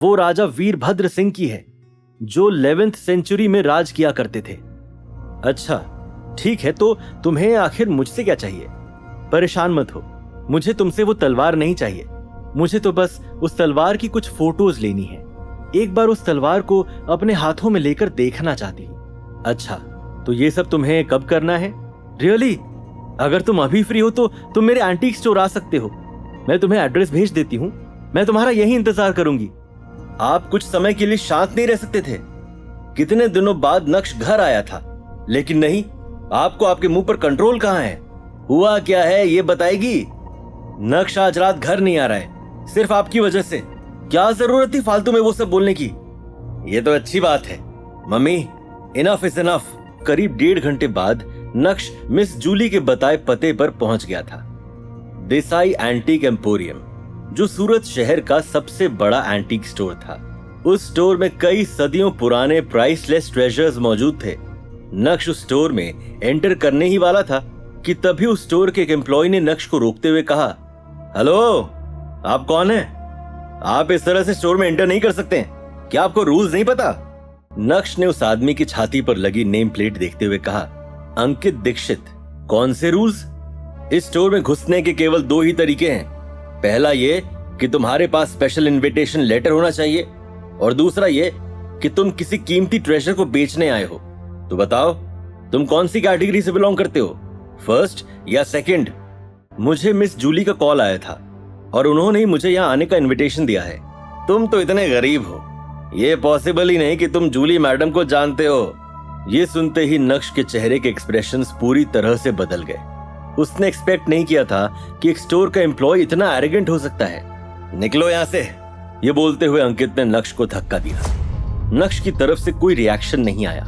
वो राजा वीरभद्र सिंह की है जो 11th सेंचुरी में राज किया करते थे। अच्छा ठीक है, तो तुम्हें आखिर मुझसे क्या चाहिए? परेशान मत हो, मुझे तुमसे वो तलवार नहीं चाहिए। मुझे तो बस उस तलवार की कुछ फोटोज लेनी है। एक बार उस तलवार को अपने हाथों में लेकर देखना चाहती हूँ। अच्छा, तो ये सब तुम्हें कब करना है? रियली? अगर तुम अभी फ्री हो तो तुम मेरे एंटीक स्टोर आ सकते हो। मैं तुम्हें एड्रेस भेज देती हूँ। मैं तुम्हारा यही इंतजार करूंगी। आप कुछ समय के लिए शांत नहीं रह सकते थे? कितने दिनों बाद नक्श घर आया था, लेकिन नहीं, आपको आपके मुंह पर कंट्रोल कहां है? हुआ क्या है ये बताएगी? नक्श आज रात घर नहीं आ रहा है, सिर्फ आपकी वजह से। क्या जरूरत थी फालतू में वो सब बोलने की? ये तो अच्छी बात है। Mummy, enough is enough. करीब 1.5 घंटे बाद नक्श मिस जूली के बताए पते पर पहुंच गया था। देसाई एंटीक एम्पोरियम, जो सूरत शहर का सबसे बड़ा एंटीक स्टोर था। उस स्टोर में कई सदियों पुराने प्राइसलेस ट्रेजर्स मौजूद थे। नक्श उस स्टोर में एंटर करने ही वाला था कि तभी उस स्टोर के एक एम्प्लॉय ने नक्श को रोकते हुए कहा, हेलो, आप कौन हैं? आप इस तरह से स्टोर में एंटर नहीं कर सकते। क्या आपको रूल्स नहीं पता? नक्श ने उस आदमी की छाती पर लगी नेम प्लेट देखते हुए कहा, अंकित दीक्षित। कौन से रूल्स? इस स्टोर में घुसने के केवल 2 ही तरीके हैं। पहला ये कि तुम्हारे पास स्पेशल इनविटेशन लेटर होना चाहिए, और दूसरा ये कि तुम किसी कीमती ट्रेजर को बेचने आए हो। तो बताओ, तुम कौन सी कैटेगरी से बिलोंग करते हो, फर्स्ट या सेकंड? मुझे मिस जूली का कॉल आया था और उन्होंने ही मुझे यहाँ आने का इनविटेशन दिया है। तुम तो इतने गरीब हो, ये पॉसिबल ही नहीं कि तुम जूली मैडम को जानते हो। ये सुनते ही नक्श के चेहरे के एक्सप्रेशंस पूरी तरह से बदल गए। उसने एक्सपेक्ट नहीं किया था कि एक स्टोर का एम्प्लॉय इतना एरोगेंट हो सकता है। निकलो यहाँ से, ये बोलते हुए अंकित ने नक्श को धक्का दिया। नक्श की तरफ से कोई रिएक्शन नहीं आया,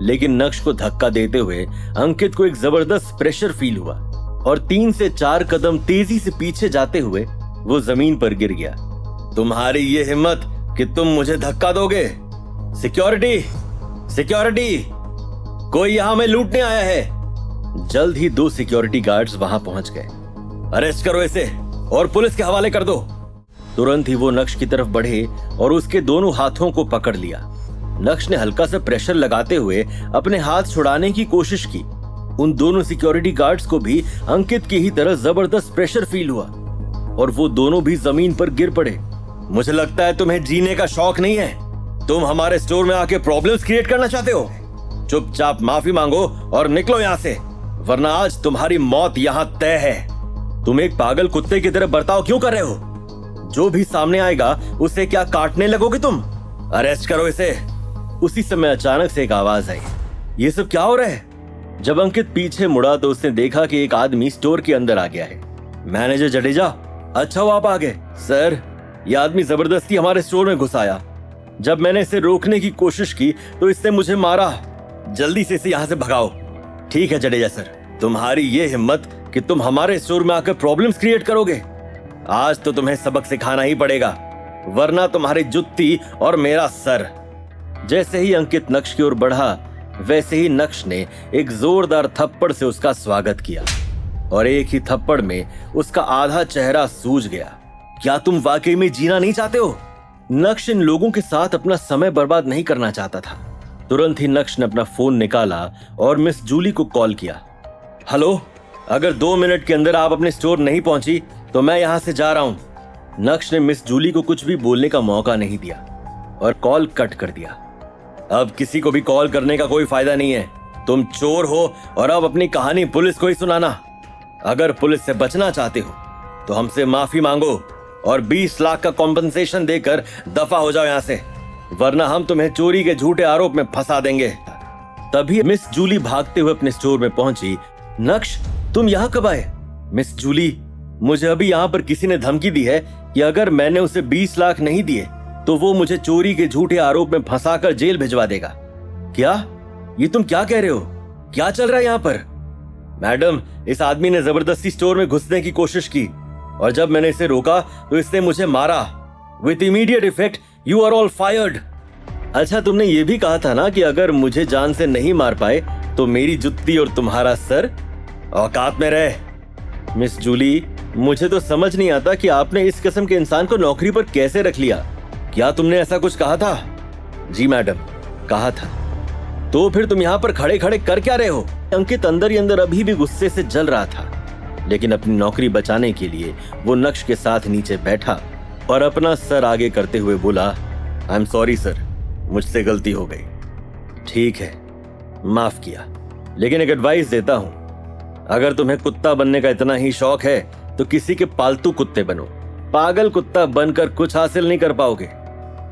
लेकिन नक्श को धक्का देते हुए अंकित को एक जबरदस्त प्रेशर फील हुआ और 3 से 4 कदम तेजी से पीछे जाते हुए वो जमीन पर गिर गया। तुम्हारी ये हिम्मत कि तुम मुझे धक्का दोगे? सिक्योरिटी, सिक्योरिटी, कोई यहां में लूटने आया है। जल्द ही 2 सिक्योरिटी गार्ड्स वहां पहुंच गए। अरेस्ट करो इसे और पुलिस के हवाले कर दो। तुरंत ही वो नक्श की तरफ बढ़े और उसके दोनों हाथों को पकड़ लिया। नक्श ने हल्का सा प्रेशर लगाते हुए अपने हाथ छुड़ाने की कोशिश की। उन दोनों सिक्योरिटी गार्ड्स को भी अंकित की ही तरह जबरदस्त प्रेशर फील हुआ और वो दोनों भी जमीन पर गिर पड़े। मुझे लगता है तुम्हें जीने का शौक नहीं है। तुम हमारे स्टोर में आके प्रॉब्लम्स क्रिएट करना चाहते हो। चुपचाप माफी मांगो और निकलो यहाँ से, वरना आज तुम्हारी मौत यहाँ तय है। तुम एक पागल कुत्ते की तरह बर्ताव क्यों कर रहे हो? जो भी सामने आएगा उसे क्या काटने लगोगे तुम? अरेस्ट करो इसे। उसी समय अचानक से एक आवाज आई, ये सब क्या हो रहा है? जब अंकित पीछे मुड़ा तो उसने देखा कि एक आदमी स्टोर के अंदर आ गया है। मैनेजर जडेजा, अच्छा वो आप आ गए। सर, यह आदमी जबरदस्ती हमारे स्टोर में घुस आया। जब मैंने इसे रोकने की कोशिश की तो इसने मुझे मारा। जल्दी से इसे यहाँ से भगाओ। ठीक है जडेजा सर, तुम्हारी ये हिम्मत कि तुम हमारे स्टोर में आकर प्रॉब्लम्स क्रिएट करोगे। आज तो तुम्हें सबक सिखाना ही पड़ेगा, वरना तुम्हारी जुत्ती और मेरा सर। जैसे ही अंकित नक्श की ओर बढ़ा, वैसे ही नक्श ने एक जोरदार थप्पड़ से उसका स्वागत किया और एक ही थप्पड़ में उसका आधा चेहरा सूज गया। क्या तुम वाकई में जीना नहीं चाहते हो? नक्श इन लोगों के साथ अपना समय बर्बाद नहीं करना चाहता था। तुरंत ही नक्श ने अपना फोन निकाला और मिस जूली को कॉल किया। हेलो, अगर 2 मिनट के अंदर आप अपने स्टोर नहीं पहुंची तो मैं यहां से जा रहा हूं। नक्श ने मिस जूली को कुछ भी बोलने का मौका नहीं दिया और कॉल कट कर दिया। अब किसी को भी कॉल करने का कोई फायदा नहीं है। तुम चोर हो और अब अपनी कहानी पुलिस को ही सुनाना। अगर पुलिस से बचना चाहते हो तो हमसे माफी मांगो और 20 लाख का कॉम्पनसेशन देकर दफा हो जाओ यहाँ से, वरना हम तुम्हें चोरी के झूठे आरोप में फंसा देंगे। तभी मिस जूली भागते हुए अपने स्टोर में पहुंची। नक्श, तुम यहाँ कब आए? मिस जूली, मुझे अभी यहाँ पर किसी ने धमकी दी है कि अगर मैंने उसे 20 लाख नहीं दिए तो वो मुझे चोरी के झूठे आरोप में फंसाकर जेल भिजवा देगा। क्या? ये तुम क्या कह रहे हो? क्या चल रहा है यहाँ पर? मैडम, इस आदमी ने जबरदस्ती स्टोर में घुसने की कोशिश की और जब मैंने इसे रोका तो इसने मुझे मारा। With immediate effect you are all fired. अच्छा, तुमने ये भी कहा था ना कि अगर मुझे जान से नहीं मार पाए तो मेरी जुत्ती और तुम्हारा सर। औकात में रहे। मिस जूली, मुझे तो समझ नहीं आता कि आपने इस किस्म के इंसान को नौकरी पर कैसे रख लिया। क्या तुमने ऐसा कुछ कहा था? जी मैडम, कहा था। तो फिर तुम यहाँ पर खड़े खड़े कर क्या रहे हो? अंकित अंदर ही अंदर अभी भी गुस्से से जल रहा था, लेकिन अपनी नौकरी बचाने के लिए वो नक्श के साथ नीचे बैठा और अपना सर आगे करते हुए बोला, आई एम सॉरी सर, मुझसे गलती हो गई। ठीक है, माफ किया, लेकिन एक एडवाइस देता हूं, अगर तुम्हें कुत्ता बनने का इतना ही शौक है तो किसी के पालतू कुत्ते बनो। पागल कुत्ता बनकर कुछ हासिल नहीं कर पाओगे,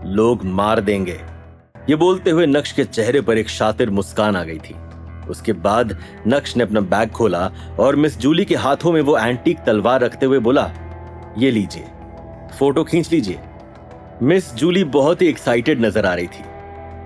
लोग मार देंगे। ये बोलते हुए नक्श के चेहरे पर एक शातिर मुस्कान आ गई थी। उसके बाद नक्श ने अपना बैग खोला और मिस जूली के हाथों में वो एंटीक तलवार रखते हुए बोला, ये लीजिए, फोटो खींच लीजिए। मिस जूली बहुत ही एक्साइटेड नजर आ रही थी।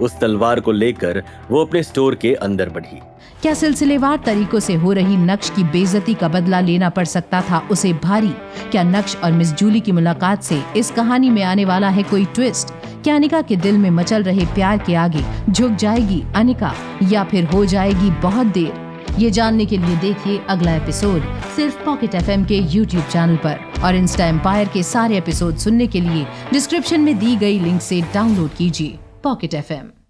उस तलवार को लेकर वो अपने स्टोर के अंदर बढ़ी। क्या सिलसिलेवार तरीकों से हो रही नक्श की बेइज्जती का बदला लेना पड़ सकता था उसे भारी? क्या नक्श और मिस जूली की मुलाकात से इस कहानी में आने वाला है कोई ट्विस्ट? क्या अनिका के दिल में मचल रहे प्यार के आगे झुक जाएगी अनिका, या फिर हो जाएगी बहुत देर? ये जानने के लिए देखिए अगला एपिसोड सिर्फ पॉकेट FM के YouTube चैनल पर, और इंस्टा एम्पायर के सारे एपिसोड सुनने के लिए डिस्क्रिप्शन में दी गई लिंक से डाउनलोड कीजिए पॉकेट FM।